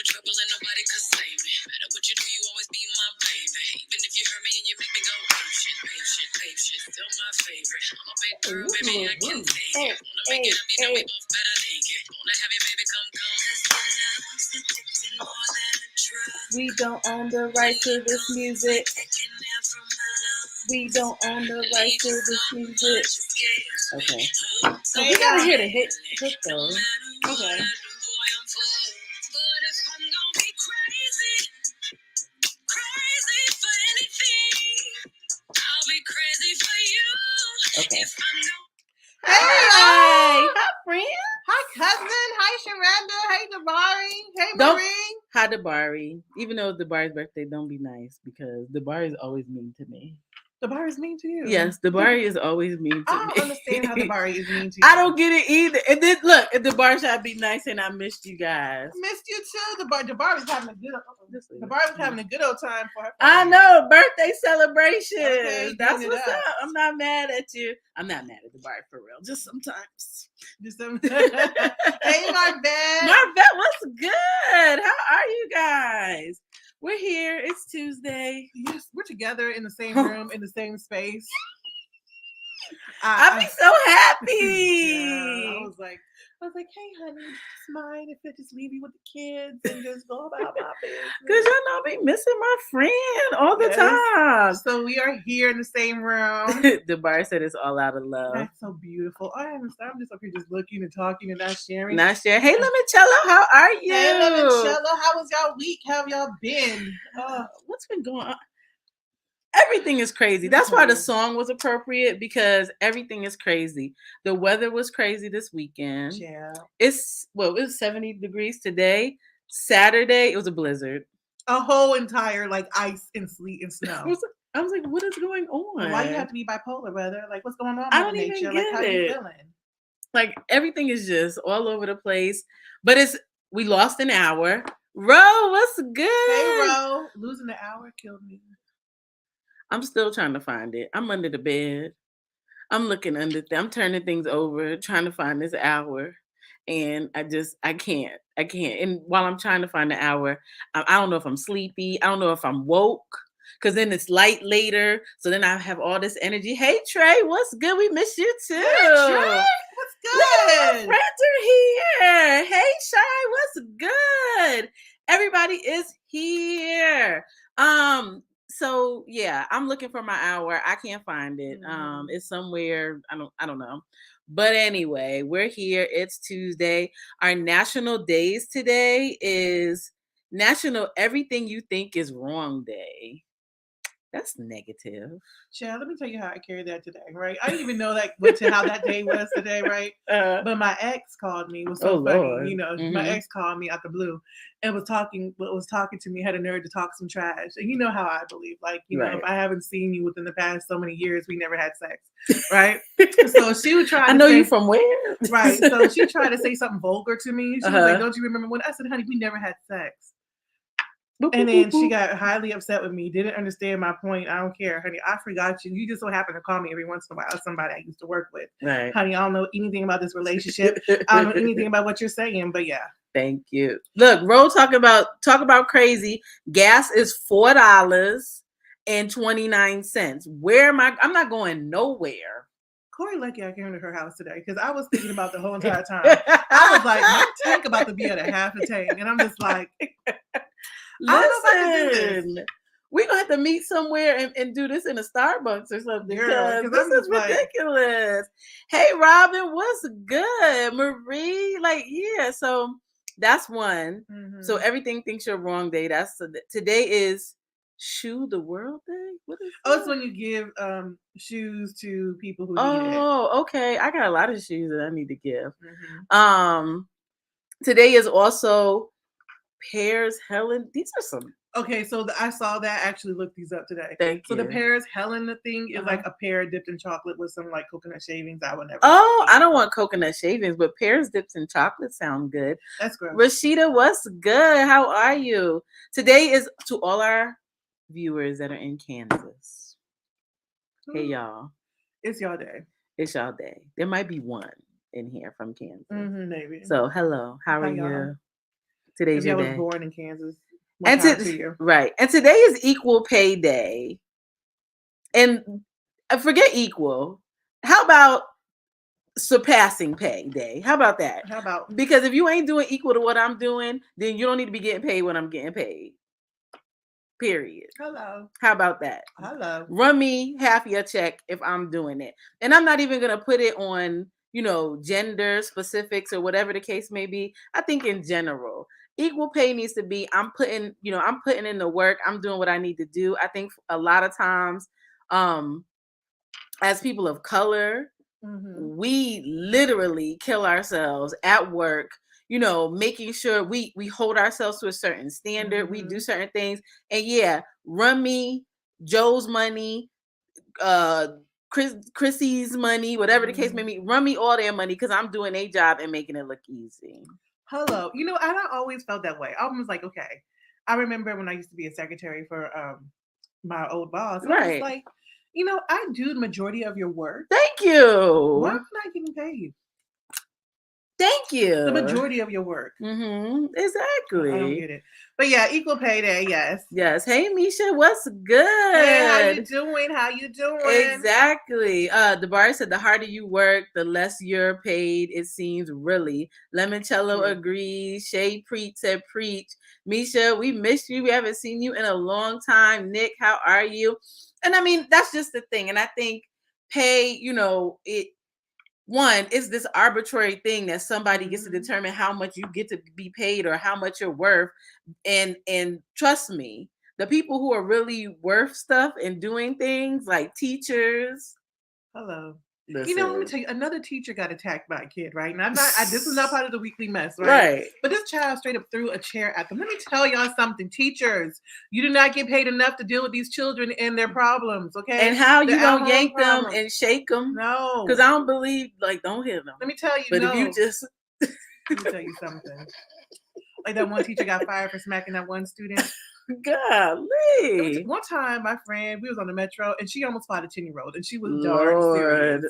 trouble and nobody could save me. Matter what you do, you always be my baby. Even if you hurt me and you make me go patient, still my favorite. I'm a big girl, baby, I can take it. Wanna make it up, you know we both better naked. Wanna have you, baby, come. We don't own the right to this music. We don't own the right to this music. Okay. So we gotta hear the hit though. Okay. Okay. Hey, Hi, friend. Hi, cousin. Hi, Sharanda. Hey, Dabari. Hey, Marie. Hi, Dabari. Even though it's Dabari's birthday, don't be nice because Dabari is always mean to me. Dabari is mean to you? Yes, Dabari is always mean to me. I don't understand how Dabari is mean to you. I don't get it either. And then look, if Dabari should be nice and I missed you guys. Missed you too. Dabari was having a good. Dabari was having a good old time for her. I know, birthday celebration. Okay, that's what's up. I'm not mad at you. I'm not mad at Dabari for real. Just sometimes. Hey, Marvette. Marvette, what's good? How are you guys? We're here. It's Tuesday. Yes, we're together in the same room, in the same space. I'll be so happy. Yeah, I was like, hey, honey, it's mine if I just leave you with the kids and just go about my business. Because y'all know I be missing my friend all the time. So we are here in the same room. The bar said it's all out of love. That's so beautiful. I'm just up here just looking and talking and not sharing. Hey, Limoncello, how are you? Hey, Limoncello, how was y'all week? How have y'all been? What's been going on? Everything is crazy. That's why the song was appropriate because everything is crazy. The weather was crazy this weekend. Yeah. It was 70 degrees today. Saturday, it was a blizzard. A whole entire ice and sleet and snow. I was like, what is going on? Why you have to be bipolar, brother? What's going on? I don't even get how it. you feeling? Everything is just all over the place. But we lost an hour. Ro, what's good? Hey, Ro. Losing an hour killed me. I'm still trying to find it. I'm under the bed. I'm looking I'm turning things over, trying to find this hour. And I can't. And while I'm trying to find the hour, I don't know if I'm sleepy. I don't know if I'm woke. Because then it's light later. So then I have all this energy. Hey, Trey, what's good? We miss you too. Hey, Trey, what's good? Look, my friends are here. Hey, Shy, what's good? Everybody is here. So yeah, I'm looking for my hour. I can't find it. It's somewhere. I don't know. But anyway, we're here. It's Tuesday. Our national days today is National Everything You Think Is Wrong Day. That's negative. Chad, let me tell you how I carried that today, right? I didn't even know how that day was today, right? But my ex called me. It was so funny. Lord. You know, my ex called me out the blue and was talking to me, had a nerve to talk some trash. And you know how I believe. If I haven't seen you within the past so many years, we never had sex. Right? So she would try to I know you from where? Right. So she tried to say something vulgar to me. She was like, don't you remember when? I said, honey, we never had sex. And then she got highly upset with me, didn't understand my point. I don't care, honey. I forgot you. You just so happen to call me every once in a while, somebody I used to work with. Right. Honey, I don't know anything about this relationship. I don't know anything about what you're saying, but yeah. Thank you. Look, Ro, talk about crazy. Gas is $4.29. Where am I? I'm not going nowhere. Corey lucky I came to her house today because I was thinking about the whole entire time. I was like, my tank about to be at a half a tank. And I'm just like... Listen, we're gonna have to meet somewhere and do this in a Starbucks or something. Girl, this is ridiculous. Hey, Robin, what's good? Marie, so that's one. Mm-hmm. So everything thinks you're wrong day. Today is Shoe the World Day. What is that? It's when you give shoes to people who need it. Oh, okay. I got a lot of shoes that I need to give. Mm-hmm. Today is also Pears Helen. These are some. Okay, so I saw that. I actually looked these up today. Thank you. So the Pears Helen thing is like a pear dipped in chocolate with some coconut shavings. I would never. Oh, I don't want coconut shavings, but pears dipped in chocolate sound good. That's gross. Rashida, what's good? How are you? Today is to all our viewers that are in Kansas. Hey, y'all. It's y'all day. It's y'all day. There might be one in here from Kansas. Maybe. So hello. How are you? Today's Maybe your I day. was born in Kansas. And right. And today is equal pay day. And forget equal. How about surpassing pay day? How about that? How about? Because if you ain't doing equal to what I'm doing, then you don't need to be getting paid what I'm getting paid. Period. Hello. How about that? Hello. Run me half your check if I'm doing it. And I'm not even going to put it on, gender specifics or whatever the case may be. I think in general, equal pay needs to be, I'm putting in the work. I'm doing what I need to do. I think a lot of times, as people of color, we literally kill ourselves at work, making sure we hold ourselves to a certain standard. We do certain things. And run me Joe's money, Chrissy's money, whatever the case may be, run me all their money because I'm doing a job and making it look easy. Hello. I always felt that way. I was like, okay. I remember when I used to be a secretary for my old boss. And I was like, I do the majority of your work. Thank you. Why am I not getting paid? Thank you. The majority of your work. Exactly. I don't get it. But yeah, equal pay day, yes. Yes. Hey, Misha, what's good? Hey, how you doing? Exactly. DeBari said the harder you work, the less you're paid, it seems, really. Lemoncello agrees. Shay Preach said preach. Misha, we missed you. We haven't seen you in a long time. Nick, how are you? And I mean, that's just the thing. And I think pay, one, it's this arbitrary thing that somebody gets to determine how much you get to be paid or how much you're worth. And trust me, the people who are really worth stuff and doing things like teachers. Hello. Listen. Let me tell you, another teacher got attacked by a kid, right? And this is not part of the weekly mess, right? Right. But this child straight up threw a chair at them. Let me tell y'all something, teachers. You do not get paid enough to deal with these children and their problems, okay? And how you don't yank them and shake them? No. Because I don't believe, don't hit them. Let me tell you, but if you just... Let me tell you something. Like that one teacher got fired for smacking that one student. Golly. One time, my friend, we was on the metro, and she almost fought a 10-year-old, and she was darn serious.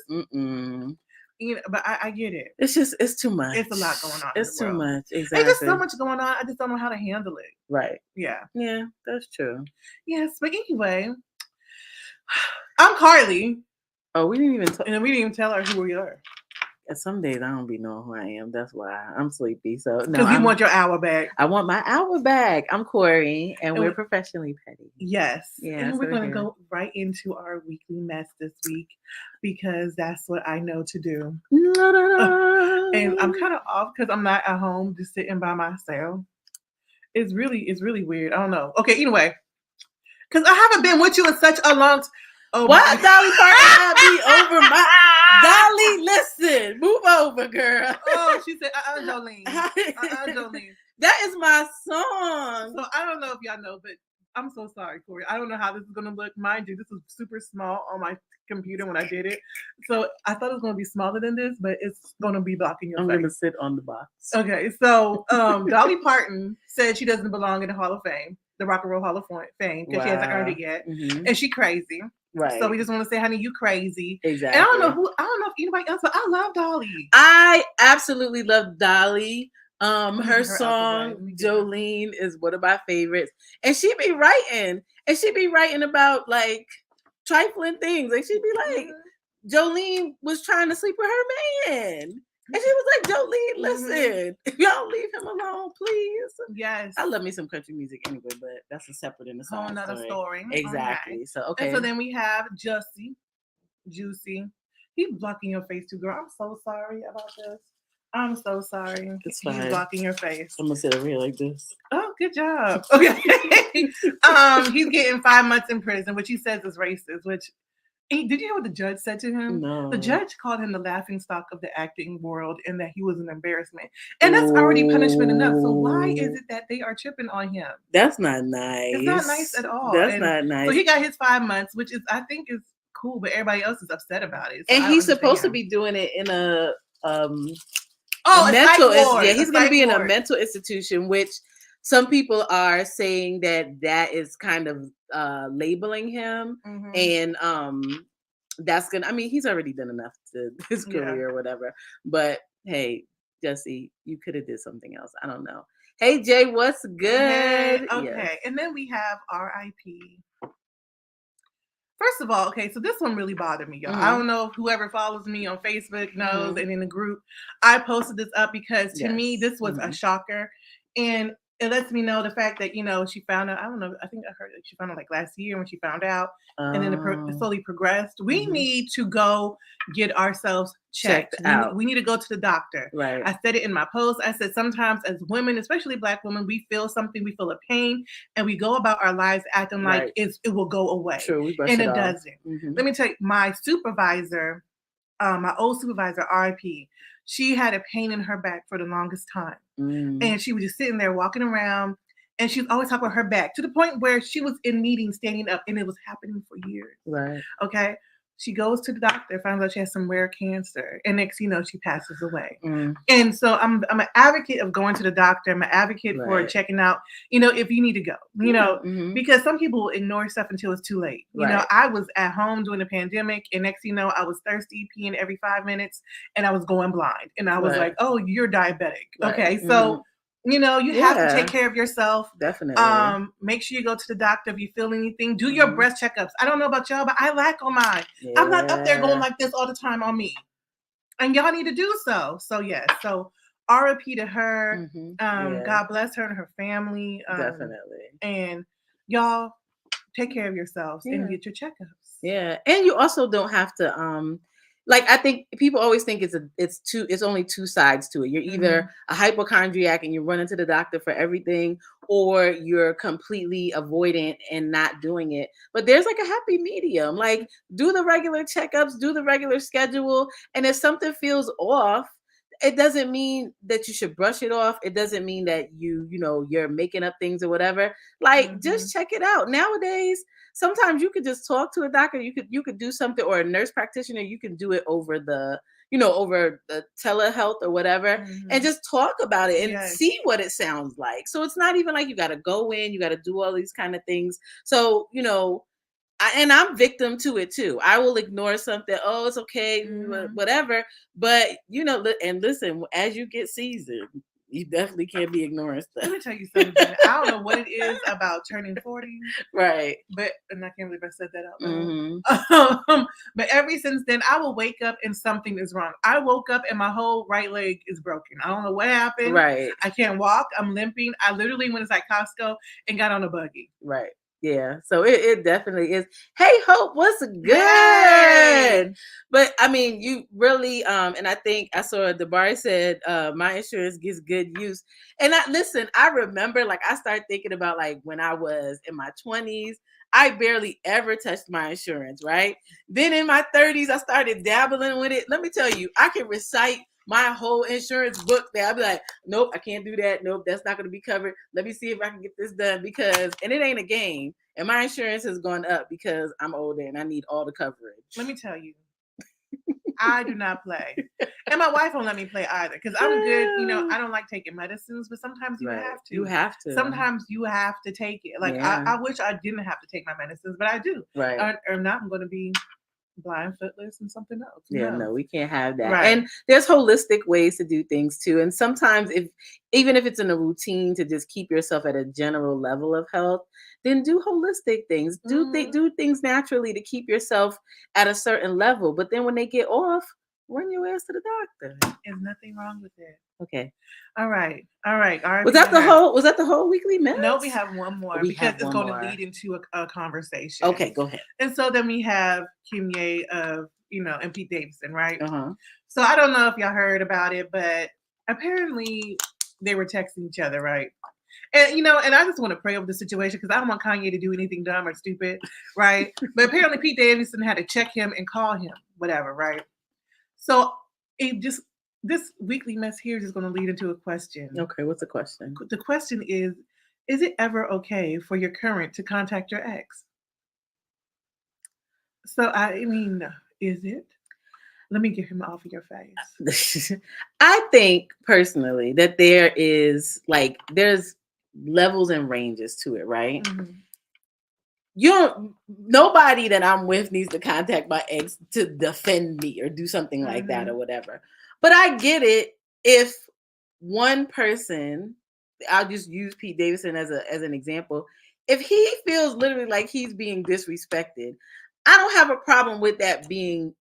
But I get it. It's too much. It's a lot going on. It's too much. Exactly. There's just so much going on. I just don't know how to handle it. Right. Yeah. Yeah, that's true. Yes, but anyway, I'm Carly. Oh, we didn't even tell her who we are. Some days I don't be knowing who I am. That's why I'm sleepy. So because you want your hour back. I want my hour back. I'm Corey, and we're professionally petty. Yes. Yeah. And we're going to go right into our weekly mess this week because that's what I know to do. And I'm kind of off because I'm not at home just sitting by myself. It's really weird. I don't know. Okay. Anyway, because I haven't been with you in such a long time. Oh, what? Dolly Parton be over my Dolly, listen, move over, girl. Oh, she said, Jolene. Jolene. That is my song. So I don't know if y'all know, but I'm so sorry, Corey. I don't know how this is gonna look. Mind you, this was super small on my computer when I did it. So I thought it was gonna be smaller than this, but it's gonna be blocking your face. I'm gonna sit on the box. Okay, so Dolly Parton said she doesn't belong in the Hall of Fame, the Rock and Roll Hall of Fame, because she hasn't earned it yet. And she crazy. Right. So we just want to say, honey, you crazy. Exactly. And I don't know if anybody else, but I love Dolly. I absolutely love Dolly. Her sone, Jolene, is one of my favorites. And she be writing about like trifling things. Like she'd be like, Jolene was trying to sleep with her man. And she was like, Jolene, listen, if y'all leave him alone, please. Yes. I love me some country music anyway, but that's a separate in the song. Whole nother story. Exactly. Okay. So, okay. And so then we have Juicy. He's blocking your face too, girl. I'm so sorry about this. I'm so sorry. It's fine. He's blocking your face. I'm going to sit over here like this. Oh, good job. Okay. He's getting 5 months in prison, which he says is racist, which... Did you hear what the judge said to him? No. The judge called him the laughingstock of the acting world and that he was an embarrassment. And that's already punishment enough. So why is it that they are tripping on him? That's not nice. It's not nice at all. That's not nice. So he got his 5 months, which is, I think, is cool, but everybody else is upset about it. So and he's supposed to be doing it in a mental institution. Yeah, he's going to be in a mental institution, which some people are saying that is kind of labeling him. And that's gonna, I mean, he's already done enough to his career or whatever. But hey, Jesse, you could have did something else. I don't know. Hey Jay, what's good? Hey, okay, Yes. and then we have R.I.P. First of all, okay, so this one really bothered me, y'all. I don't know if whoever follows me on Facebook knows, and in the group, I posted this up because to me, this was a shocker. And it lets me know the fact that, she found out, I don't know, I think I heard that she found out like last year when she found out, and then it slowly progressed. We need to go get ourselves checked out. We need to go to the doctor. Right. I said it in my post. I said sometimes as women, especially Black women, we feel something, we feel a pain, and we go about our lives acting like it will go away. True, we brush and it it off. doesn't. Let me tell you, my supervisor, my old supervisor, RIP, she had a pain in her back for the longest time. And she was just sitting there walking around, and she was always talking about her back to the point where she was in meetings standing up, and it was happening for years. Right. Okay. She goes to the doctor, finds out she has some rare cancer, and next you know, she passes away. And so I'm an advocate of going to the doctor. I'm an advocate for checking out, if you need to go, because some people ignore stuff until it's too late. You know, I was at home during the pandemic, and next you know, I was thirsty, peeing every 5 minutes, and I was going blind. And I was like, oh, you're diabetic. Okay. So you have to take care of yourself. Definitely. Make sure you go to the doctor if you feel anything. Do your breast checkups. I don't know about y'all, but I lack on mine. I'm not up there going like this all the time on me. And y'all need to do so. So yes. So RIP to her. God bless her and her family. Definitely. And y'all take care of yourselves and get your checkups. Yeah. And you also don't have to I think people always think it's only two sides to it. You're either a hypochondriac and you're running to the doctor for everything, or you're completely avoidant and not doing it. But there's like a happy medium. Like, do the regular checkups, do the regular schedule. And if something feels off, it doesn't mean that you should brush it off. It doesn't mean that you're making up things or whatever. Like, just check it out. Nowadays, sometimes you could just talk to a doctor. You could do something, or a nurse practitioner. You can do it over the telehealth or whatever, and just talk about it and see what it sounds like. So it's not even like you got to go in, you got to do all these kind of things. So, and I'm victim to it too. I will ignore something. Oh, it's okay, whatever. But and listen, as you get seasoned, you definitely can't be ignoring stuff. Let me tell you something. I don't know what it is about turning 40. Right. And I can't believe I said that out loud. But ever since then, I will wake up and something is wrong. I woke up and my whole right leg is broken. I don't know what happened. Right. I can't walk. I'm limping. I literally went inside Costco and got on a buggy. Right. Yeah, so it definitely is. Hey, Hope, what's good? Hey. But I mean, you really, and I think I saw Debari said, my insurance gets good use. And I remember, like, I started thinking about, like, when I was in my 20s, I barely ever touched my insurance, right? Then in my 30s, I started dabbling with it. Let me tell you, I can recite my whole insurance book there. I'll be like, nope, I can't do that. Nope, that's not going to be covered. Let me see if I can get this done, and it ain't a game. And my insurance has gone up because I'm older and I need all the coverage. Let me tell you, I do not play. And my wife won't let me play either, because I'm good. I don't like taking medicines, but sometimes you have to. You have to. Sometimes you have to take it. Like, I wish I didn't have to take my medicines, but I do. Right. Or not, I'm going to be blind, footless, and something else. No, we can't have that. Right. And there's holistic ways to do things too. And sometimes even if it's in a routine to just keep yourself at a general level of health, then do holistic things. Do things naturally to keep yourself at a certain level. But then when they get off, run your ass to the doctor. There's nothing wrong with it. Okay. All right. Was that the whole weekly mess? No, we have one more because it's going to lead into a conversation. Okay, go ahead. And so then we have Kim Ye of, and Pete Davidson, right? So I don't know if y'all heard about it, but apparently they were texting each other, right? And, and I just want to pray over the situation because I don't want Kanye to do anything dumb or stupid, right? But apparently Pete Davidson had to check him and call him, whatever, right? So this weekly mess here is going to lead into a question. Okay, what's the question? The question is it ever okay for your current to contact your ex? So, I mean, is it? Let me get him off of your face. I think personally that there's levels and ranges to it, right? Nobody that I'm with needs to contact my ex to defend me or do something like that or whatever. But I get it if one person I'll just use Pete Davidson as an example. If he feels literally like he's being disrespected, I don't have a problem with that being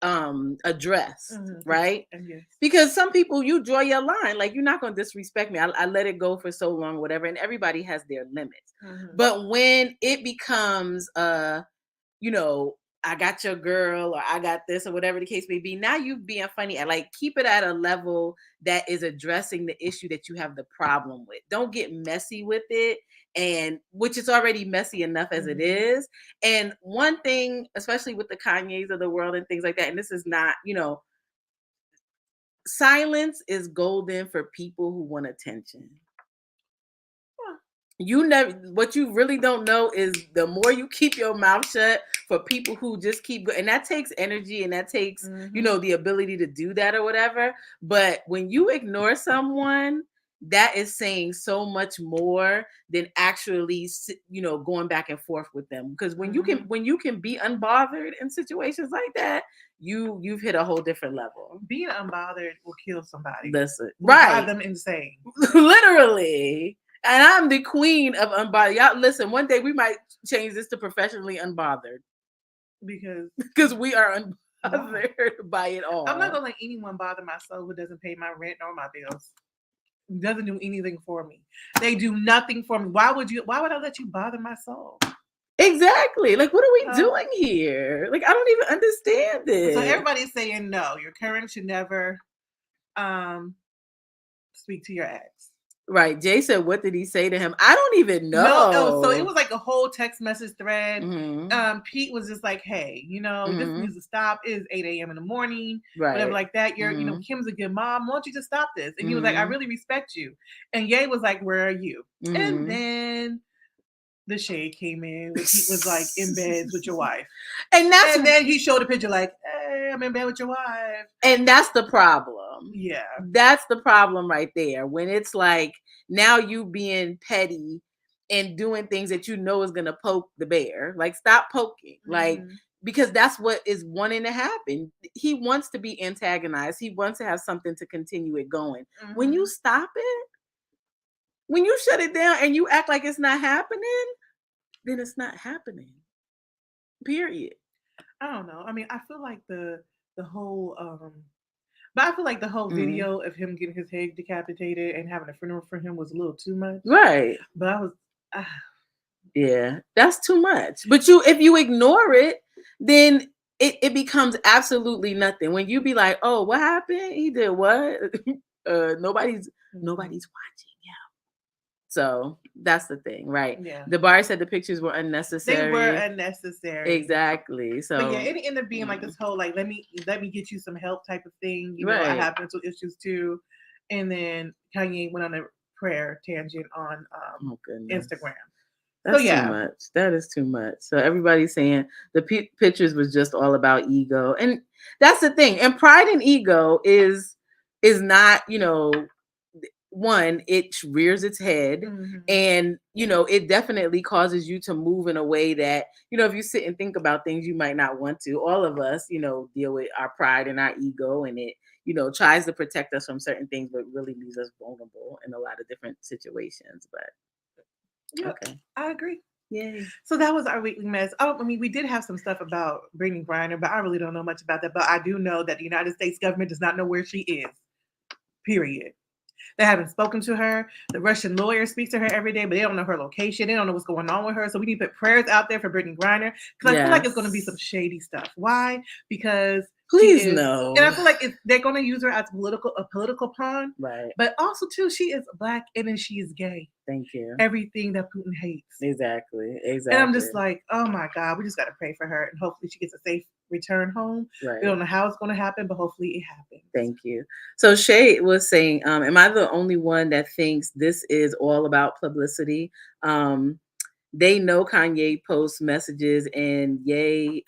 addressed, right? Yes. Because some people, you draw your line, like, you're not going to disrespect me. I let it go for so long, whatever, and everybody has their limits. But when it becomes you know, I got your girl, or I got this, or whatever the case may be, now you being funny, and like, keep it at a level that is addressing the issue that you have the problem with. Don't get messy with it, and which is already messy enough as it is. And one thing, especially with the Kanyes of the world and things like that, and this is not, you know, silence is golden for people who want attention. You never, what you really don't know is the more you keep your mouth shut for people who just keep, and that takes energy, and that takes, you know, the ability to do that or whatever. But when you ignore someone, that is saying so much more than actually, you know, going back and forth with them. Because when you can be unbothered in situations like that, you've hit a whole different level. Being unbothered will kill somebody. Listen, will drive them insane. Literally. And I'm the queen of unbothered. Y'all listen, one day we might change this to professionally unbothered. Because we are unbothered by it all. I'm not gonna let anyone bother my soul who doesn't pay my rent or my bills. Doesn't do anything for me. They do nothing for me. Why would I let you bother my soul? Exactly. Like, what are we doing here? Like, I don't even understand this. So everybody's saying no, your current should never speak to your ex. Right. Jay said, what did he say to him? I don't even know. No, so it was like a whole text message thread. Pete was just like, hey, you know, this needs to stop. It is 8 a.m. in the morning, whatever like that. You're, you know, Kim's a good mom. Why don't you just stop this? And he was like, I really respect you. And Ye was like, where are you? And then the shade came in, which he was like in bed with your wife. And then he showed a picture like, hey, I'm in bed with your wife. And that's the problem. Yeah. That's the problem right there. When it's like, now you being petty and doing things that you know is going to poke the bear. Like, stop poking. Like, because that's what is wanting to happen. He wants to be antagonized. He wants to have something to continue it going. When you stop it, when you shut it down and you act like it's not happening, then it's not happening. Period. I don't know. I mean, I feel like the whole but I feel like the whole video of him getting his head decapitated and having a funeral for him was a little too much. Right. But I was yeah, that's too much. But if you ignore it, then it becomes absolutely nothing. When you be like, oh, what happened? He did what? Nobody's watching. So that's the thing, right? Yeah. The bar said the pictures were unnecessary. They were unnecessary. Exactly. So but yeah, it ended up being like this whole like let me get you some help type of thing. You know, I have mental issues too. And then Kanye went on a prayer tangent on Instagram. That's too much. That is too much. So everybody's saying the pictures was just all about ego, and that's the thing. And pride and ego is not, you know. One, it rears its head, and you know, it definitely causes you to move in a way that, you know, if you sit and think about things you might not want to. All of us, you know, deal with our pride and our ego, and it, you know, tries to protect us from certain things, but really leaves us vulnerable in a lot of different situations. But okay, I agree. Yay. So that was our weekly mess. Oh, I mean, we did have some stuff about Brittany Griner, but I really don't know much about that. But I do know that the United States government does not know where she is. Period. They haven't spoken to her. The Russian lawyers speak to her every day, but they don't know her location. They don't know what's going on with her. So we need to put prayers out there for Brittany Griner, because I feel like it's going to be some shady stuff. Why? Because please no. And I feel like they're going to use her as a political pawn. Right. But also too, she is Black and then she is gay. Thank you. Everything that Putin hates. Exactly. And I'm just like, oh my God, we just got to pray for her, and hopefully she gets a safe return home. Right. We don't know how it's going to happen, but hopefully it happens. Thank you. So Shay was saying, am I the only one that thinks this is all about publicity? They know Kanye posts messages, and Ye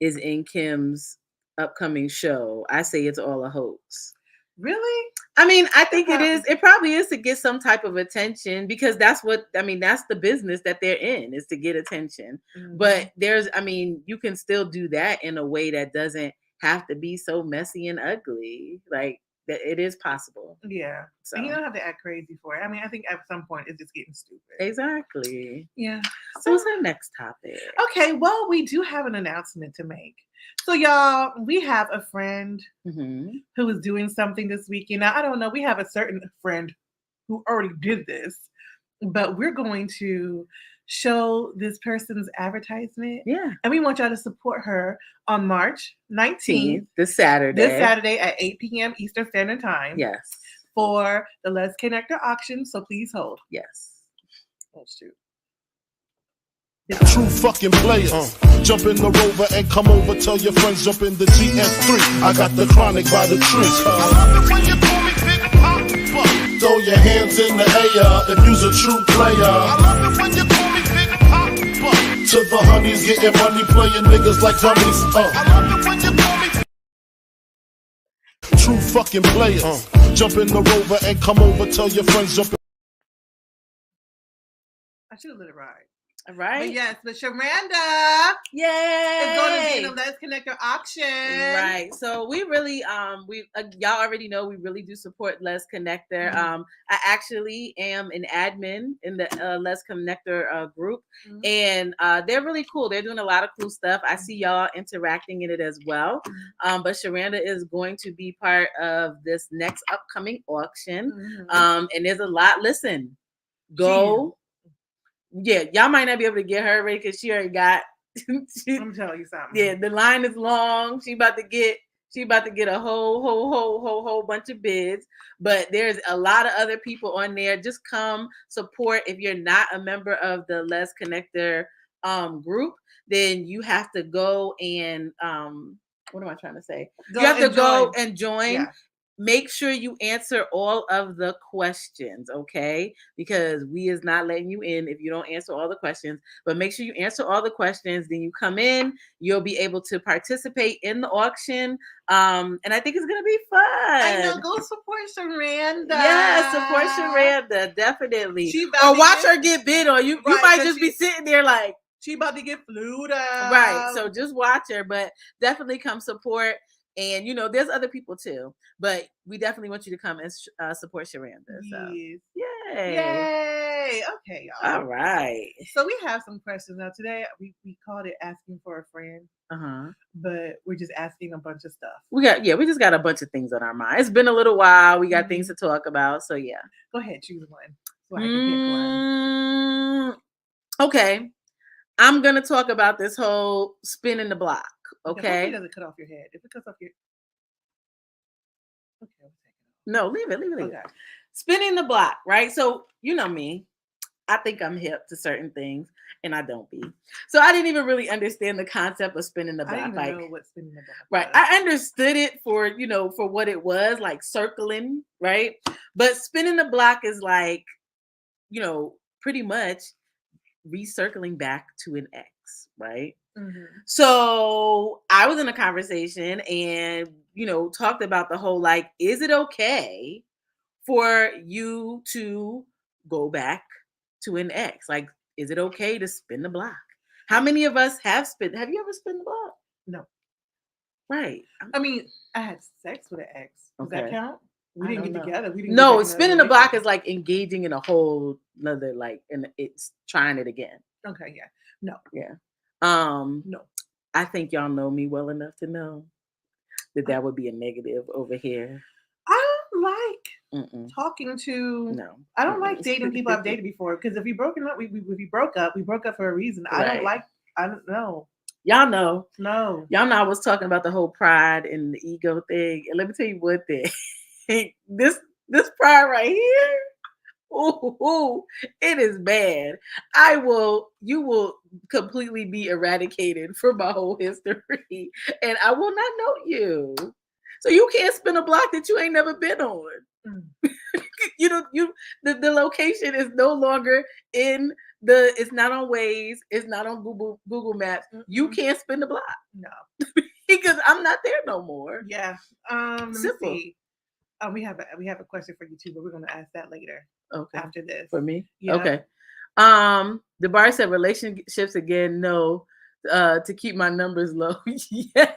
is in Kim's upcoming show. I say it's all a hoax. Really? I mean, I think it is. It probably is to get some type of attention, because that's what, I mean, that's the business that they're in, is to get attention. But you can still do that in a way that doesn't have to be so messy and ugly. Like, that it is possible. Yeah. So. And you don't have to act crazy for it. I mean, I think at some point it's just getting stupid. Exactly. Yeah. So what's our next topic? Okay, well, we do have an announcement to make. So, y'all, we have a friend who is doing something this weekend. Now, I don't know. We have a certain friend who already did this, but we're going to show this person's advertisement. Yeah. And we want y'all to support her on March 19th. This Saturday at 8 p.m. Eastern Standard Time. Yes. For the Let's Connector auction. So please hold. Yes. Oh, shoot. True fucking players. Jump in the Rover and come over. Tell your friends jump in the GM3. I got the chronic by the tree. I love it when you call me Big Papa. Throw your hands in the air if you's a true player. I love it when you call me Big Papa. To the honeys getting money, playing niggas like dummies. I love it when you call me true fucking players. Jump in the Rover and come over. Tell your friends jump in. I should have let it ride. Right. But yes, but Sharanda, yay, is going to be in the Let's Connector auction. Right. So we really, y'all already know we really do support Let's Connector. I actually am an admin in the Let's Connector group, and they're really cool. They're doing a lot of cool stuff. I see y'all interacting in it as well. But Sharanda is going to be part of this next upcoming auction. And there's a lot. Listen, go. Yeah, y'all might not be able to get her ready because she already got. I'm telling you something. Yeah, the line is long. She about to get a whole bunch of bids. But there's a lot of other people on there. Just come support. If you're not a member of the Let's Connector group, then you have to go and what am I trying to say? You have to go and join. Yeah. Make sure you answer all of the questions, okay? Because we is not letting you in if you don't answer all the questions. But make sure you answer all the questions. Then you come in. You'll be able to participate in the auction. And I think it's going to be fun. I know. Go support Sharanda. Yeah, support Sharanda. Definitely. Or watch her get bid on. You might just be sitting there like. She about to get flued up. Right. So just watch her. But definitely come support. And, there's other people too, but we definitely want you to come and support Sharanda. So. Yes. Yay. Yay. Okay, y'all. All right. So we have some questions. Now, today we called it asking for a friend. But we're just asking a bunch of stuff. We just got a bunch of things on our mind. It's been a little while. We got things to talk about. So, yeah. Go ahead. Choose one. So I can pick one. Okay. I'm going to talk about this whole spinning the block. Okay. It doesn't cut off your head. If it cuts off your no, leave it. Okay. Spinning the block, right? So you know me. I think I'm hip to certain things, and I don't be. So I didn't even really understand the concept of spinning the block. I didn't even know what spinning the block was. Right. I understood it for what it was, like circling, right? But spinning the block is like, pretty much recircling back to an X, right? So I was in a conversation and, talked about the whole, like, is it okay for you to go back to an ex? Like, is it okay to spin the block? How many of us have spin? Have you ever spin the block? No. Right. I mean, I had sex with an ex. Does that count? We didn't get together. No, spinning the block is like engaging in a whole another, like, and it's trying it again. Okay. Yeah. No. Yeah. No. I think y'all know me well enough to know that would be a negative over here. I don't like talking to. No. I don't like dating people I've dated before because if we broke up, we broke up for a reason. Right. I don't know. Y'all know. No. Y'all know I was talking about the whole pride and the ego thing. And let me tell you one thing. This pride right here. Ooh, it is bad. You will completely be eradicated from my whole history, and I will not know you. So you can't spin a block that you ain't never been on. The location is no longer in it's not on Waze, it's not on Google Maps. You can't spin the block. No. Because I'm not there no more. Yeah. Simple. Let me see. We have a question for you too, but we're going to ask that later. Okay. After this. For me? Yeah. Okay. The bar said relationships again, no, to keep my numbers low. Yes.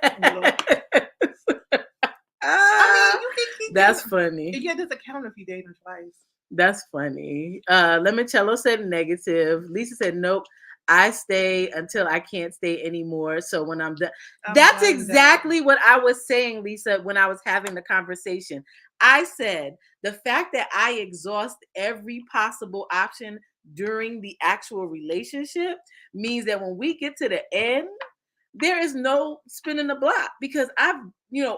I mean, you can keep That's funny. Yeah, does it count if you date him twice? That's funny. Limoncello said negative. Lisa said nope. I stay until I can't stay anymore. So when I'm done, that's exactly what I was saying, Lisa, when I was having the conversation. I said the fact that I exhaust every possible option during the actual relationship means that when we get to the end, there is no spinning the block, because I've,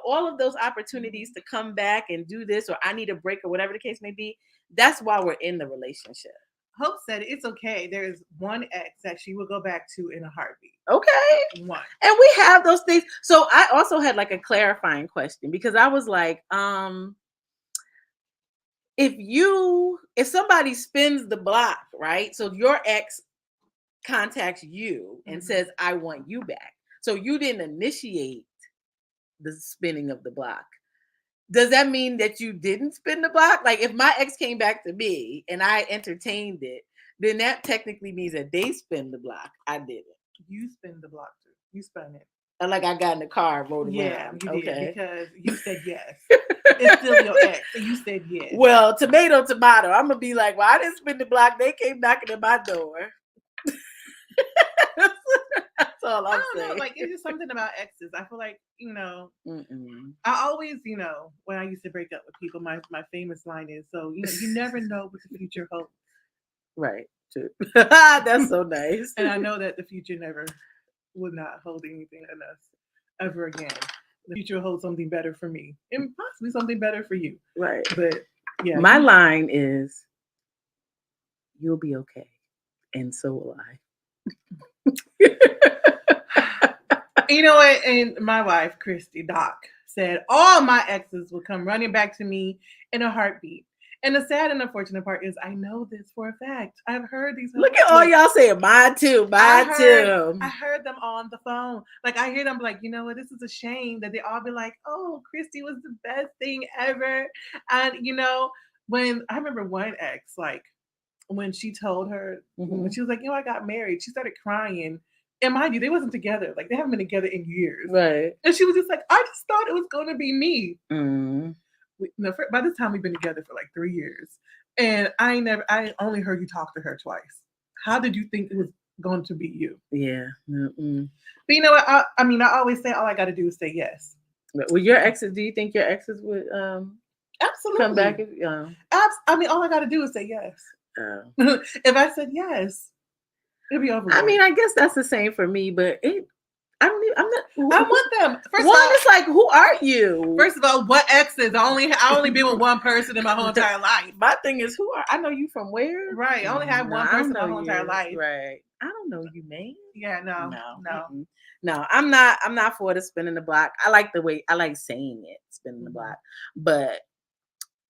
all of those opportunities to come back and do this, or I need a break, or whatever the case may be. That's why we're in the relationship. Hope said it's okay. There's one ex that she will go back to in a heartbeat. Okay. One. And we have those things. So I also had like a clarifying question, because I was like, if somebody spins the block, right? So your ex contacts you and says, I want you back. So you didn't initiate the spinning of the block. Does that mean that you didn't spin the block? Like if my ex came back to me and I entertained it, then that technically means that they spin the block. I didn't. You spin the block too. You spun it. Like I got in the car and rode around. Yeah, you did, okay. Because you said yes. It's still your ex, so you said yes. Well, tomato. I'm gonna be like, well, I didn't spin the block. They came knocking at my door. That's all I'm saying. Know, like it's just something about exes. I feel like, I always, when I used to break up with people, my famous line is, so you never know what the future holds. Right. True. That's so nice. And I know that the future never would not hold anything in us ever again. The future holds something better for me and possibly something better for you. Right. But yeah. My line is, you'll be okay. And so will I. You know what? And my wife, Christy Doc, said all my exes will come running back to me in a heartbeat. And the sad and unfortunate part is I know this for a fact. I've heard these. Look at all y'all saying, mine too, mine too. I heard them on the phone. Like I hear them like, you know what? This is a shame that they all be like, oh, Christy was the best thing ever. And when I remember one ex, like when she told her, when she was like, I got married, she started crying. And mind you, they wasn't together. Like they haven't been together in years. Right. And she was just like, I just thought it was going to be me. Mm. By this time we've been together for like 3 years. And I only heard you talk to her twice. How did you think it was going to be you? Yeah. Mm-mm. But you know what? I always say all I got to do is say yes. Well, your exes, do you think your exes would absolutely come back? All I got to do is say yes. If I said yes, it'll be over. I guess that's the same for me, but I'm not. I want them. First of all, it's like, who are you? First of all, what exes? I only been with one person in my whole entire life. My thing is, I know you from where? Right. I only had one person in my whole entire life. Right. I don't know you, man. Yeah. No. No. I'm not for the spinning the block. I like saying it, spinning the block, but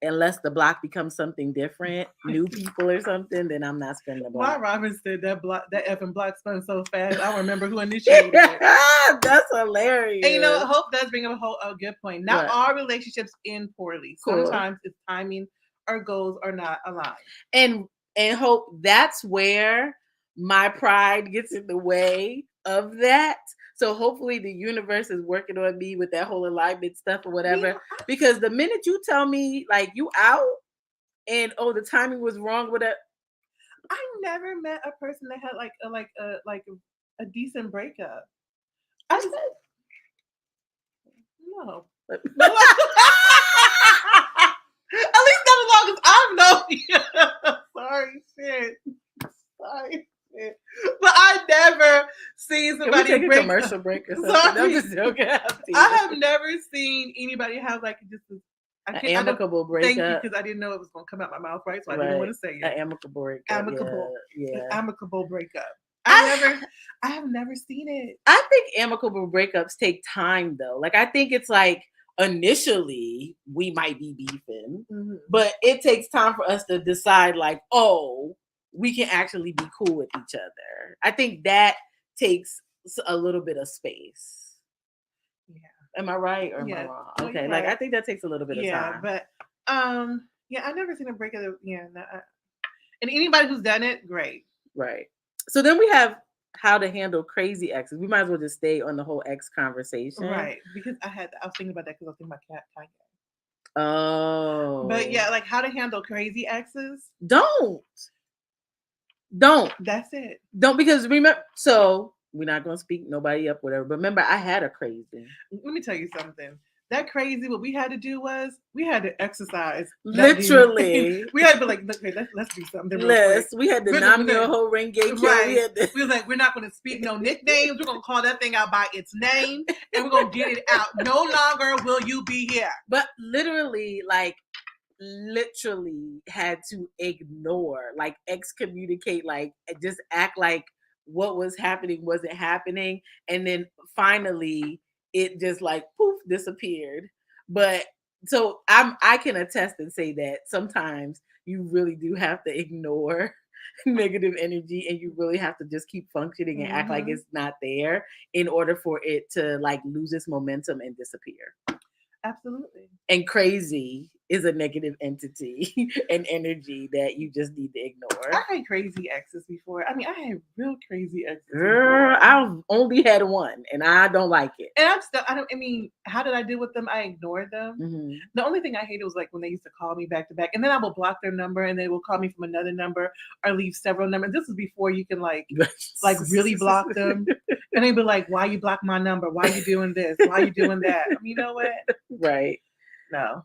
unless the block becomes something different, new people or something, then I'm not spinning the block. Why Robin said that effing block spun so fast, I don't remember who initiated it. That's hilarious. And Hope does bring up a good point. Not all relationships end poorly. Cool. Sometimes it's timing, our goals are not aligned. And Hope, that's where my pride gets in the way of that. So hopefully the universe is working on me with that whole alignment stuff or whatever. Yeah. Because the minute you tell me like you out and the timing was wrong with it. I never met a person that had a decent breakup. I said no. At least not as long as I've known you. Sorry, shit. But I never seen somebody take a commercial break or something. I'm just joking. I have never seen anybody have like just an amicable breakup. Thank you, because I didn't know it was going to come out my mouth, right? So I didn't want to say it. An amicable breakup. Amicable breakup. I have never seen it. I think amicable breakups take time though. Like I think it's like initially we might be beefing, but it takes time for us to decide like, we can actually be cool with each other. I think that takes a little bit of space. Yeah. Am I right or am I wrong? Okay. Like, I think that takes a little bit of time. But, I've never seen a breakup. And anybody who's done it, great. Right. So then we have how to handle crazy exes. We might as well just stay on the whole ex conversation. Right. Because I was thinking about that because I was thinking about Kanye. Oh. But yeah, like how to handle crazy exes. Don't. That's it. Don't, because remember, so we're not going to speak nobody up, whatever. But remember, I had a crazy. Let me tell you something. That crazy, what we had to do was we had to exercise. Literally. We had to be like, okay, let's do something. We had to nom your whole ring gate. Right. We was like, we're not going to speak no nicknames. We're going to call that thing out by its name, and we're going to get it out. No longer will you be here. But literally had to ignore, like excommunicate, like just act like what was happening wasn't happening. And then finally it just like poof disappeared. But so I can attest and say that sometimes you really do have to ignore negative energy, and you really have to just keep functioning and act like it's not there in order for it to like lose its momentum and disappear. Absolutely. And crazy is a negative entity and energy that you just need to ignore. I had crazy exes before. I mean, I had real crazy exes. Girl, I've only had one, and I don't like it. And how did I deal with them? I ignored them. Mm-hmm. The only thing I hated was like when they used to call me back to back, and then I would block their number, and they will call me from another number or leave several numbers. This is before you can like really block them. And they'd be like, "Why you block my number? Why you doing this? Why you doing that?" You know what? Right. No.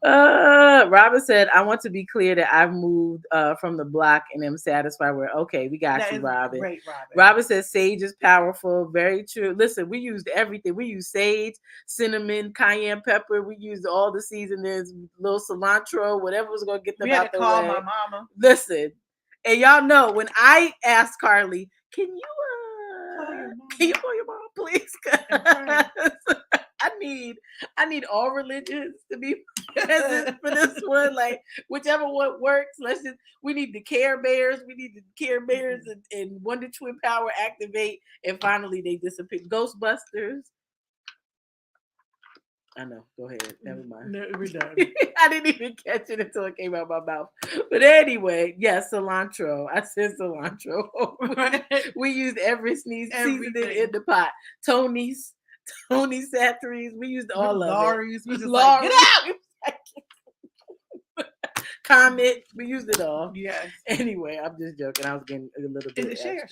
Robin said, "I want to be clear that I've moved from the block and am satisfied with." Okay, we got you, Robin. Great, Robin. Robin says sage is powerful. Very true. Listen, we used everything. We used sage, cinnamon, cayenne pepper. We used all the seasonings, little cilantro, whatever was going to get them out the way. We had to call my mama. Listen, and y'all know when I asked Carly, "Can you call your mom, please?" I need all religions to be present for this one. Like whichever one works. We need the Care Bears. We need the Care Bears and Wonder Twin Power activate, and finally they disappear. Ghostbusters. I know. Go ahead. Never mind. No, we're done. I didn't even catch it until it came out of my mouth. But anyway, yes, cilantro. I said cilantro. We used every seasoning in the pot. Tony's Satcheries. We used all of Lawry's. it. We just like, get out! Comet. We used it all. Yes. Anyway, I'm just joking. I was getting a little bit. Is it Shay or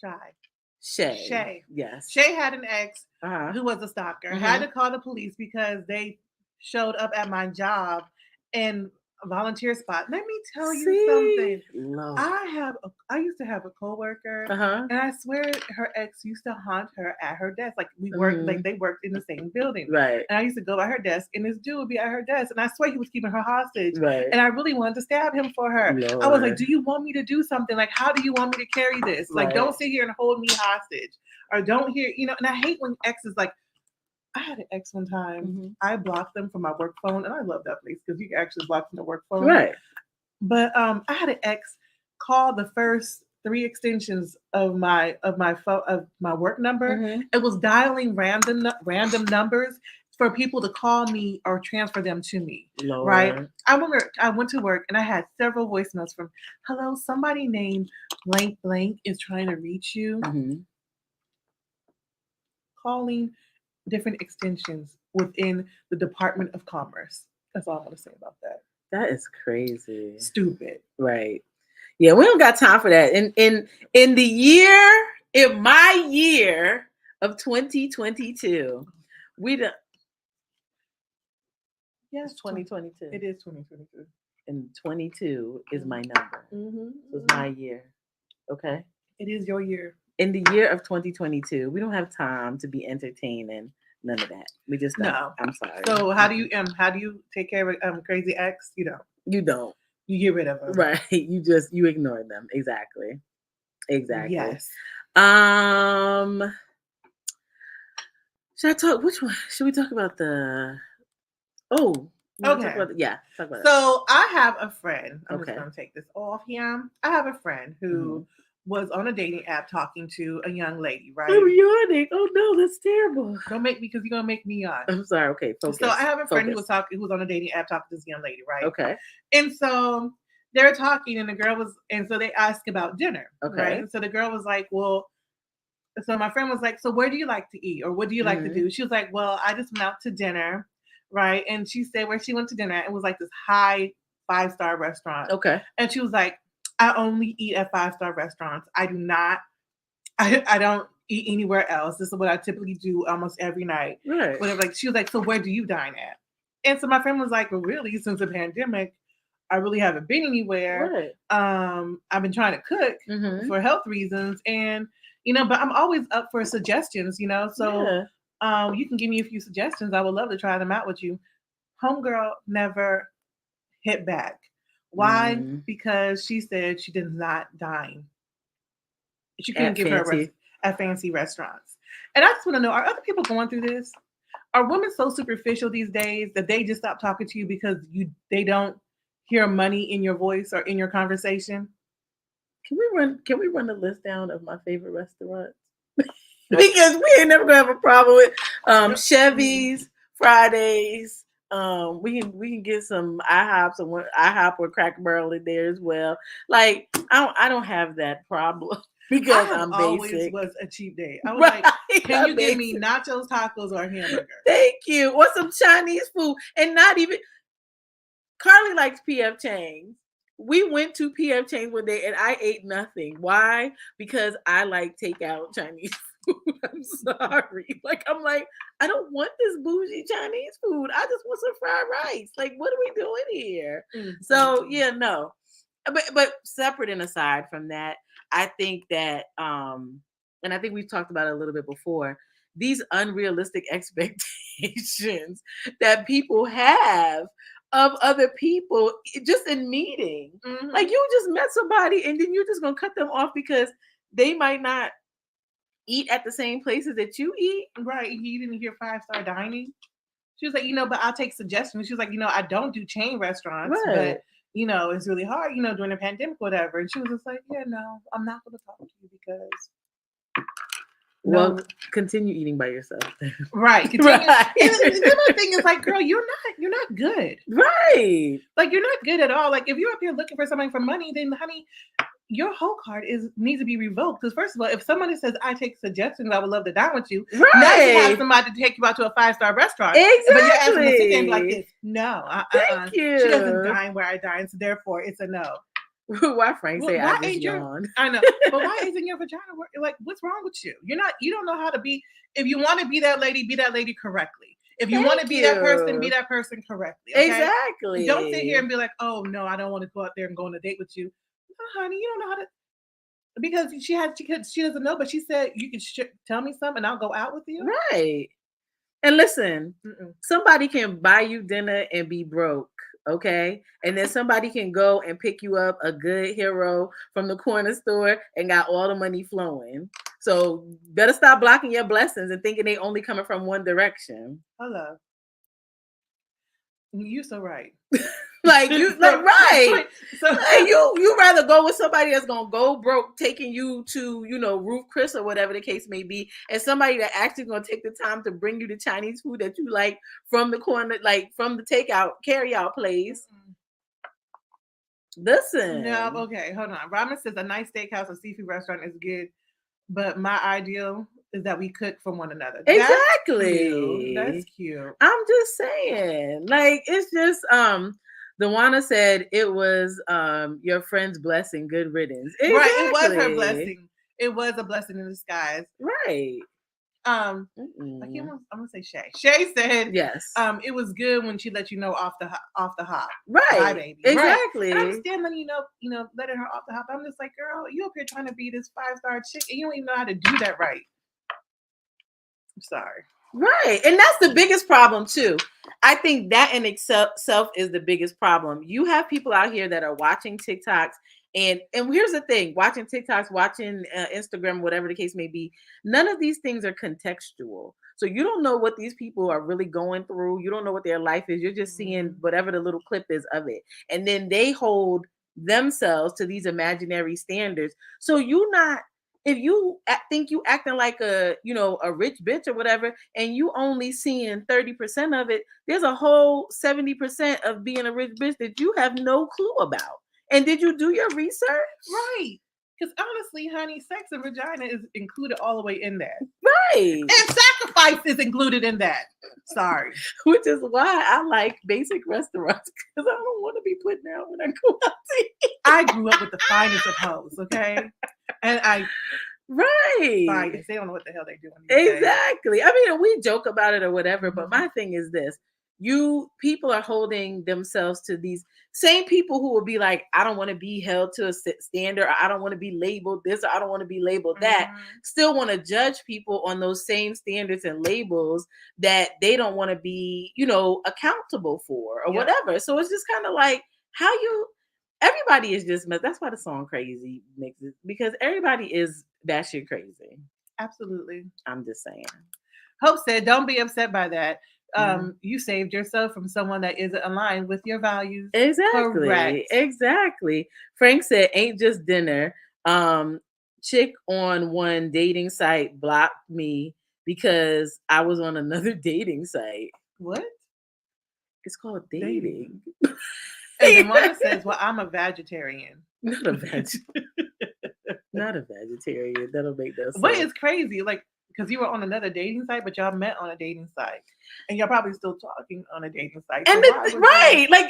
Shy? Shay. Yes. Shay had an ex who was a stalker. Had to call the police because they showed up at my job and a volunteer spot. Let me tell you something. Lord. I used to have a coworker, and I swear her ex used to haunt her at her desk. Like we worked, like they worked in the same building. Right. And I used to go by her desk, and this dude would be at her desk, and I swear he was keeping her hostage. Right. And I really wanted to stab him for her. Lord. I was like, "Do you want me to do something? Like, how do you want me to carry this? Like, don't sit here and hold me hostage, or don't hear, you know." And I hate when exes like. I had an ex one time. I blocked them from my work phone, and I love that place because you can actually block from the work phone. Right. But I had an ex call the first 3 extensions of my work number. It was dialing random numbers for people to call me or transfer them to me. Lord. Right. I remember I went to work and I had several voicemails from, "Hello, somebody named blank blank is trying to reach you." Calling different extensions within the Department of Commerce. That's all I want to say about that. That is crazy. Stupid. Right. Yeah, we don't got time for that. In my year of 2022, we don't. Yes, 2022. It is 2022. And 22 is my number. So it's my year. Okay. It is your year. In the year of 2022, we don't have time to be entertaining. None of that. We just don't. No. I'm sorry. So how do you take care of crazy ex? You don't. You don't. You get rid of them. Right. You ignore them. Exactly. Yes. Should I talk? Which one? Should we talk about the? Oh. Okay. Talk about it. So I have a friend. I'm just gonna take this off here. I have a friend who was on a dating app talking to a young lady, right? I'm yawning. Oh no, that's terrible. Don't make me, because you're gonna make me yawn. I'm sorry. Okay, focus. So I have a friend who was on a dating app talking to this young lady, right? Okay. And so they're talking, and the girl was, and so they asked about dinner, right? And so the girl was like, "Well," so my friend was like, "So where do you like to eat, or what do you like to do?" She was like, "Well, I just went out to dinner right? And she said where she went to dinner, it was like this high 5-star restaurant. Okay. And she was like, I only eat at 5-star restaurants. I do not, I don't eat anywhere else. This is what I typically do almost every night. Right. Whatever. Like, she was like, so where do you dine at? And so my friend was like, well, really, since the pandemic, I really haven't been anywhere. Right. I've been trying to cook for health reasons, and but I'm always up for suggestions. So you can give me a few suggestions. I would love to try them out with you. Homegirl never hit back. Why? Because she said she does not dine. She couldn't give her at fancy restaurants. And I just want to know: are other people going through this? Are women so superficial these days that they just stop talking to you because they don't hear money in your voice or in your conversation? Can we run the list down of my favorite restaurants? Because we ain't never gonna have a problem with Chevy's, Fridays. We can get some IHOP or Cracker Barrel in there as well. Like I don't have that problem because I'm basic. Always was a cheap date. I was like, can you give me nachos, tacos, or hamburger? Thank you. Or some Chinese food, and not even. Carly likes P.F. Chang's. We went to P.F. Chang's one day and I ate nothing. Why? Because I like takeout Chinese food. I'm sorry. I'm like, I don't want this bougie Chinese food. I just want some fried rice. Like, what are we doing here? So yeah, no. But separate and aside from that, I think that and I think we've talked about it a little bit before, these unrealistic expectations that people have of other people just in meeting. Like, you just met somebody and then you're just gonna cut them off because they might not eat at the same places that you eat. Right. You didn't hear 5-star dining. She was like, but I'll take suggestions. She was like, I don't do chain restaurants, but it's really hard, during the pandemic, whatever. And she was just like, yeah, no, I'm not gonna talk to you because well, continue eating by yourself. Right. Right. And the other thing is, like, girl, you're not good. Right. Like, you're not good at all. Like, if you're up here looking for somebody for money, then honey, your whole card needs to be revoked. Because first of all, if somebody says I take suggestions, I would love to dine with you. Right. Now you have somebody to take you out to a 5-star restaurant. Exactly. But you're asking to sit there and be like this. No. Thank you. She doesn't dine where I dine, so therefore it's a no. Why Frank say I just yawned? I know, but why isn't your vagina working? Like, what's wrong with you? You don't know how to be. If you want to be that lady correctly. If you want to be that person correctly. Okay? Exactly. Don't sit here and be like, oh no, I don't want to go out there and go on a date with you. No, honey, you don't know how to. Because she doesn't know, but she said you can tell me something and I'll go out with you. Right. And listen, somebody can buy you dinner and be broke. Okay. And then somebody can go and pick you up a good hero from the corner store and got all the money flowing. So better stop blocking your blessings and thinking they only coming from one direction. Hello. You're so right. Right. So you rather go with somebody that's gonna go broke, taking you to, Ruth Chris or whatever the case may be, and somebody that actually gonna take the time to bring you the Chinese food that you like from the corner, like from the carry out place. Listen. No, okay, hold on. Robin says a nice steakhouse or seafood restaurant is good, but my ideal is that we cook for one another. Exactly. That's cute. I'm just saying, like, it's just Dewana said it was your friend's blessing. Good riddance. Exactly. Right. It was her blessing. It was a blessing in disguise. Right. I'm gonna say Shay. Shay said yes. It was good when she let you know off the hop. Right. Bye, baby. Exactly. Right. And I'm still letting letting her off the hop. I'm just like, girl, you up here trying to be this 5-star chick and you don't even know how to do that right. I'm sorry. Right. And that's the biggest problem too. I think that in itself is the biggest problem. You have people out here that are watching TikToks and here's the thing, watching TikToks, watching Instagram, whatever the case may be, none of these things are contextual. So you don't know what these people are really going through. You don't know what their life is. You're just seeing whatever the little clip is of it. And then they hold themselves to these imaginary standards. So if you think you acting like a rich bitch or whatever, and you only seeing 30% of it, there's a whole 70% of being a rich bitch that you have no clue about. And did you do your research? Right. Because honestly, honey, sex and vagina is included all the way in that. Right. And sacrifice is included in that. Sorry. Which is why I like basic restaurants, because I don't want to be putting out when I go out to eat. I grew up with the finest of hoes, okay? And Right. finest. They don't know what the hell they're doing. Exactly. I mean, we joke about it or whatever, but my thing is this. People are holding themselves to these same people who will be like, I don't want to be held to a standard, or I don't want to be labeled this, or I don't want to be labeled that, still want to judge people on those same standards and labels that they don't want to be, accountable for or whatever. So it's just kind of like everybody is just, that's why the song Crazy makes it, because everybody is batshit crazy. Absolutely. I'm just saying. Hope said, don't be upset by that. You saved yourself from someone that isn't aligned with your values. Exactly. Correct. Exactly. Frank said, ain't just dinner. Chick on one dating site blocked me because I was on another dating site. What? It's called dating. And Ramona says, well, I'm a vegetarian. Not a vegetarian. Not a vegetarian. That'll make that sense. But it's crazy. Like, because you were on another dating site, but y'all met on a dating site, and y'all probably still talking on a dating site. And like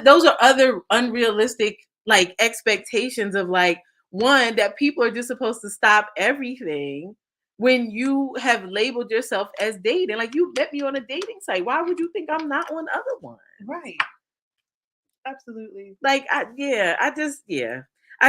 those are other unrealistic like expectations of like, one, that people are just supposed to stop everything when you have labeled yourself as dating. Like, you met me on a dating site. Why would you think I'm not on the other one? Right. Absolutely. Like, I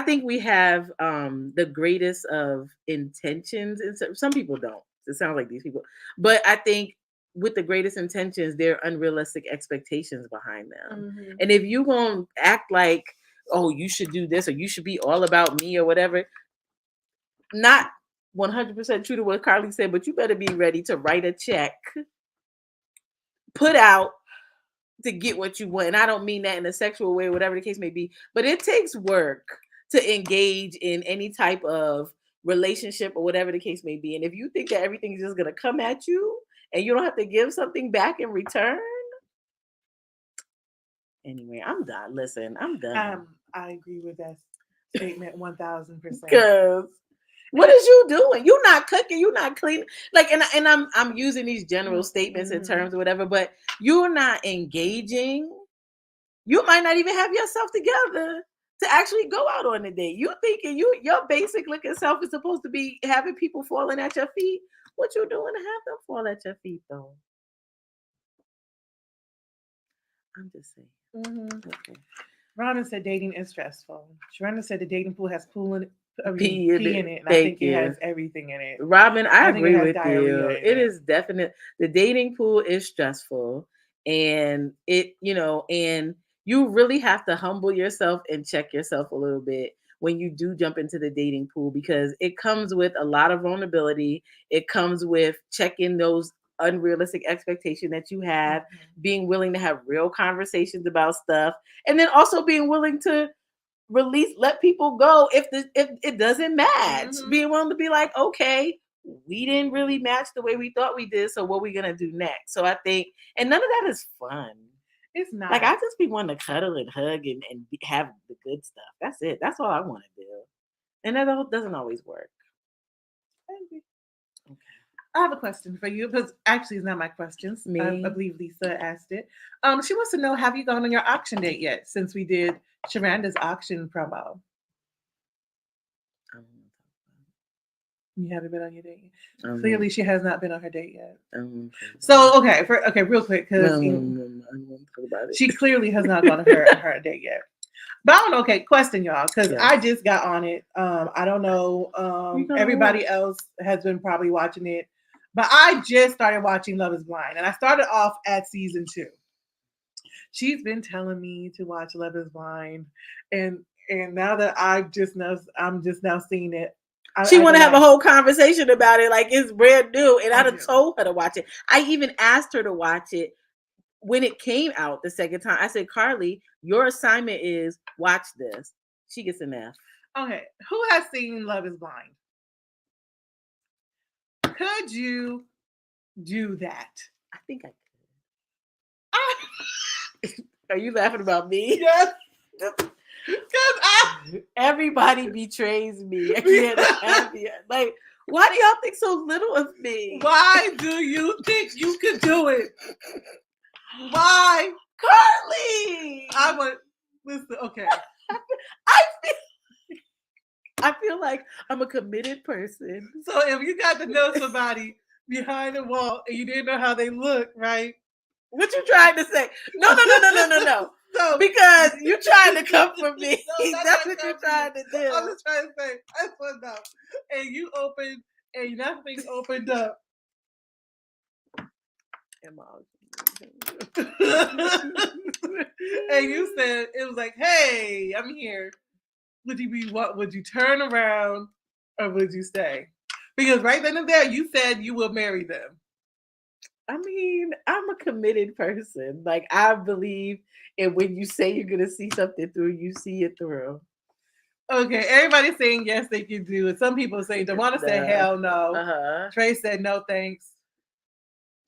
think we have the greatest of intentions, and some people don't. It sounds like these people, but I think with the greatest intentions, there are unrealistic expectations behind them. Mm-hmm. And if you gonna act like, oh, you should do this or you should be all about me or whatever, not 100% true to what Carly said, but you better be ready to write a check, put out to get what you want. And I don't mean that in a sexual way, whatever the case may be, but it takes work to engage in any type of relationship or whatever the case may be. And if you think that everything's just going to come at you and you don't have to give something back in return. Anyway, I'm done. Listen, I'm done. I agree with that statement 1000%. Because what is you doing? You're not cooking. You're not cleaning. Like, and I'm using these general statements in terms or whatever, but you're not engaging. You might not even have yourself together to actually go out on a date. You thinking your basic looking self is supposed to be having people falling at your feet. What you doing to have them fall at your feet, though? I'm just saying. Mm-hmm. Okay. Rhonda said dating is stressful. Sharonda said the dating pool has pee in it. And I think it has everything in it. Robin, I agree with you. It is definite. The dating pool is stressful, and and you really have to humble yourself and check yourself a little bit when you do jump into the dating pool, because it comes with a lot of vulnerability. It comes with checking those unrealistic expectation that you have, being willing to have real conversations about stuff, and then also being willing to let people go if it doesn't match. Being willing to be like, okay, we didn't really match the way we thought we did, so what are we gonna do next? So I think, and none of that is fun. It's not. Like, I just be wanting to cuddle and hug and have the good stuff. That's it. That's all I want to do. And that doesn't always work. Okay. I have a question for you, because actually it's not my questions. I believe Lisa asked it. She wants to know, have you gone on your auction date yet, since we did Sharonda's auction promo? You haven't been on your date yet. Clearly, she has not been on her date yet. So, okay, real quick, because she clearly has not gone on her date yet. But I don't know. Okay, question, y'all, because I just got on it. I don't know. Everybody else has been probably watching it, but I just started watching Love Is Blind, and I started off at season 2. She's been telling me to watch Love Is Blind, and now that I'm just now seeing it. She want to have a whole conversation about it, like it's brand new, and I'd have told her to watch it. I even asked her to watch it when it came out the second time. I said, Carly, your assignment is watch this. She gets an F. Okay, who has seen Love Is Blind? Could you do that? I think I could. Are you laughing about me? Yes. Everybody betrays me. I can't have you. Like, why do y'all think so little of me? Why do you think you could do it? Why? Carly! I would listen, okay. I feel like I'm a committed person. So if you got to know somebody behind the wall and you didn't know how they look, right? What you trying to say? No. No. Because you trying to come for me. No, That's what you're trying to do. I'm just trying to say, that's what no. And you opened, and nothing opened up. And you said, it was like, hey, I'm here. Would you turn around or would you stay? Because right then and there, you said you would marry them. I mean, I'm a committed person. Like, I believe in when you say you're going to see something through, you see it through. Okay, everybody's saying yes, they can do it. Some people say, Dewana said hell no. Trey said no thanks.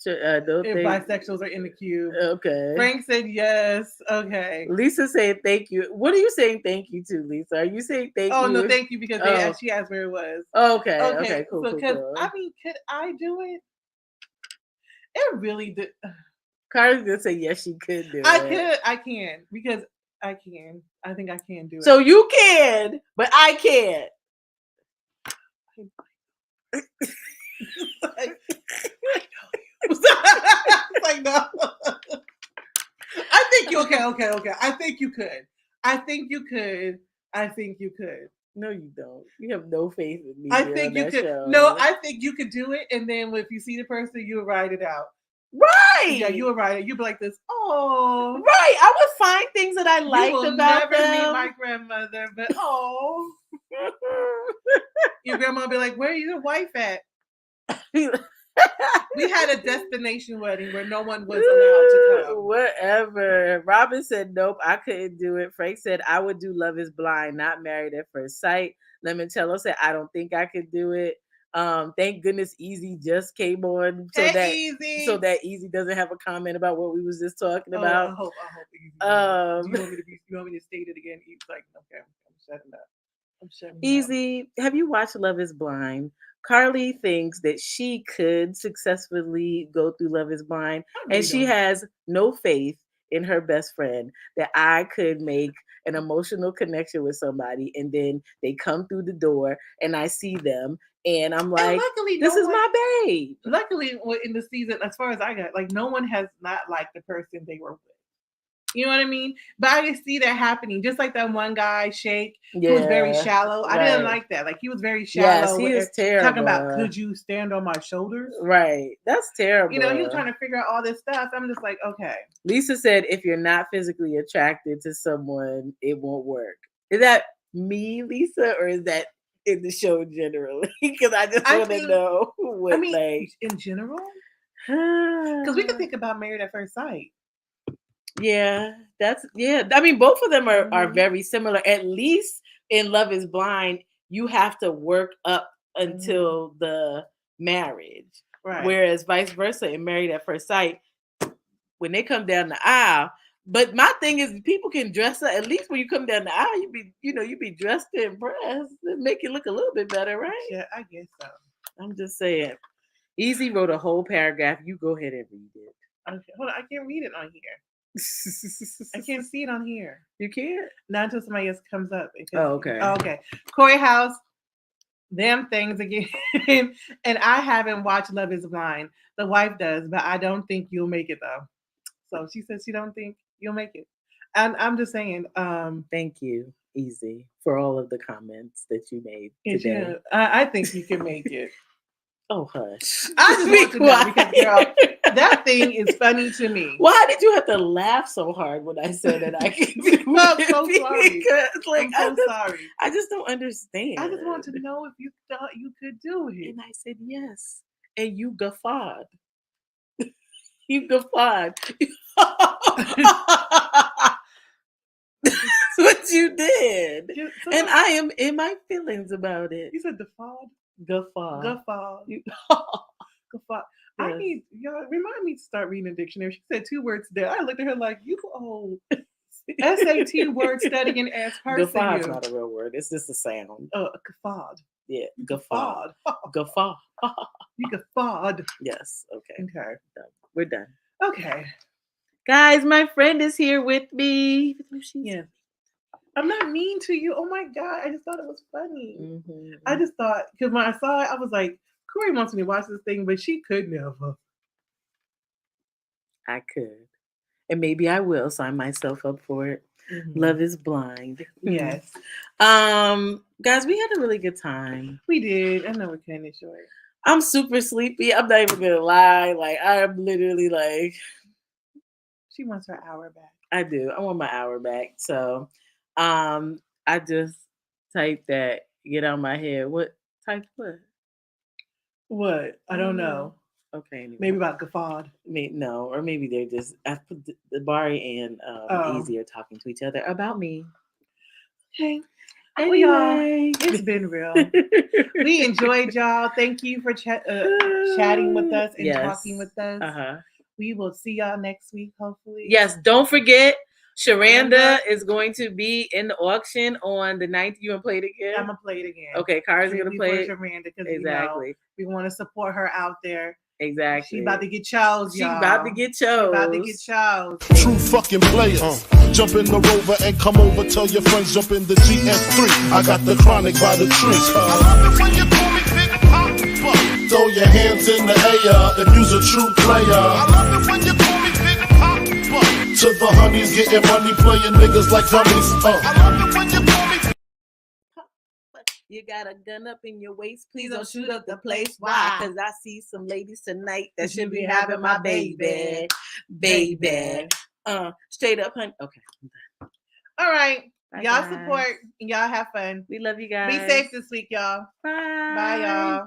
No if bisexuals are in the cube. Okay. Frank said yes. Okay. Lisa said thank you. What are you saying thank you to, Lisa? Are you saying thank you? Oh, no, thank you because she asked where it was. Okay. Okay, cool, so, cool. I mean, could I do it? It really did. Carly's gonna say yes, she could do it. I can because I can. I think I can do it. So you can, but I can't. Like, no. I think you okay. I think you could. No, you don't. You have no faith in me. I think you could. Show. No, I think you could do it. And then if you see the person, you'll write it out. Right. Yeah, you'll write it. You'll be like this. Oh. Right. I would find things that I liked about them. You will never meet my grandmother, but oh. Your grandma will be like, where are your wife at? We had a destination wedding where no one was allowed to come. Whatever. Robin said, nope, I couldn't do it. Frank said, I would do Love is Blind, not Married at First Sight. Lemoncello said, I don't think I could do it. Thank goodness Easy just came on so that Easy doesn't have a comment about what we was just talking about. I hope Easy. You want me to state it again? He's like, okay, I'm shutting up. Easy, have you watched Love is Blind? Carly thinks that she could successfully go through Love is Blind, and she has no faith in her best friend that I could make an emotional connection with somebody, and then they come through the door, and I see them, and I'm like, this is my babe. Luckily, in the season, as far as I got, like, no one has not liked the person they were with. You know what I mean? But I didn't see that happening. Just like that one guy, Shake, who was very shallow. Right. I didn't like that. Like, he was very shallow. Yes, he is terrible. Talking about, could you stand on my shoulders? Right. That's terrible. You know, he was trying to figure out all this stuff. I'm just like, okay. Lisa said, if you're not physically attracted to someone, it won't work. Is that me, Lisa, or is that in the show generally? Because I just want to know what, in general? Because we can think about Married at First Sight. Yeah, I mean, both of them are very similar. At least in Love is Blind, you have to work up until the marriage. Right. Whereas vice versa in Married at First Sight, when they come down the aisle. But my thing is, people can dress up. At least when you come down the aisle, you be dressed to impress. It make it look a little bit better, right? Yeah, I guess so. I'm just saying. Easy wrote a whole paragraph. You go ahead and read it. Okay, hold on, I can't read it on here. I can't see it on here. You can't? Not until somebody else comes up. Okay. Okay. Corey House, them things again. And I haven't watched Love is Blind. The wife does, but I don't think you'll make it though. So she says she don't think you'll make it. And I'm just saying. Thank you, Easy, for all of the comments that you made today. I think you can make it. Oh, hush. I just want to know because, girl, that thing is funny to me. Why did you have to laugh so hard when I said that I can do it? I'm so sorry. I'm so sorry. I just don't understand. I just want to know if you thought you could do it. And I said yes. And you guffawed. You guffawed. That's what you did. And I am in my feelings about it. You said guffawed? Guffaw. Guffaw. Guffaw. Yes. I need y'all remind me to start reading a dictionary. She said 2 words there. I looked at her like, you old SAT word studying ass person. Gaffaw's not a real word. It's just a sound. Gaffawed. Yeah, gaffawed. Gaffaw. You gaffawed. Yes. Okay. Okay. Done. We're done. Okay. Guys, my friend is here with me. Yeah. I'm not mean to you. Oh my God. I just thought it was funny. Mm-hmm. I just thought, because when I saw it, I was like, Corey wants me to watch this thing, but she could never. I could. And maybe I will sign myself up for it. Mm-hmm. Love is blind. Yes. Guys, we had a really good time. We did. I know we're kind of short. I'm super sleepy. I'm not even gonna lie. Like, I am literally like, she wants her hour back. I do. I want my hour back. So I just typed that, get out my head. What type what? What? I don't know. Okay. Anyway. Maybe about gaffawed. No, or maybe they're just, I put the Bari and Easy are talking to each other about me. Okay. Anyway. Well, y'all, it's been real. We enjoyed y'all. Thank you for chatting with us and talking with us. Uh-huh. We will see y'all next week, hopefully. Yes, don't forget, Sharanda is going to be in the auction on the 9th. You want to play it again? I'm going to play it again. Okay, Kara's going to play it. Sharanda, because exactly. We want to support her out there. Exactly. She about to get chose, y'all. She about to get chose. True fucking players. Jump in the Rover and come over. Tell your friends, jump in the GS3. I got the chronic by the tree. I love it when you call me Big Papa. Throw your hands in the air if you's a true player. I love it when you call me Big Papa. To the honeys getting money, playing niggas like dummies. I love it when you call me. You got a gun up in your waist. Please don't shoot up the place. Why? Because I see some ladies tonight that should be having my baby. Straight up, honey. Okay. All right. Bye, y'all guys. Support. Y'all have fun. We love you guys. Be safe this week, y'all. Bye. Bye, y'all.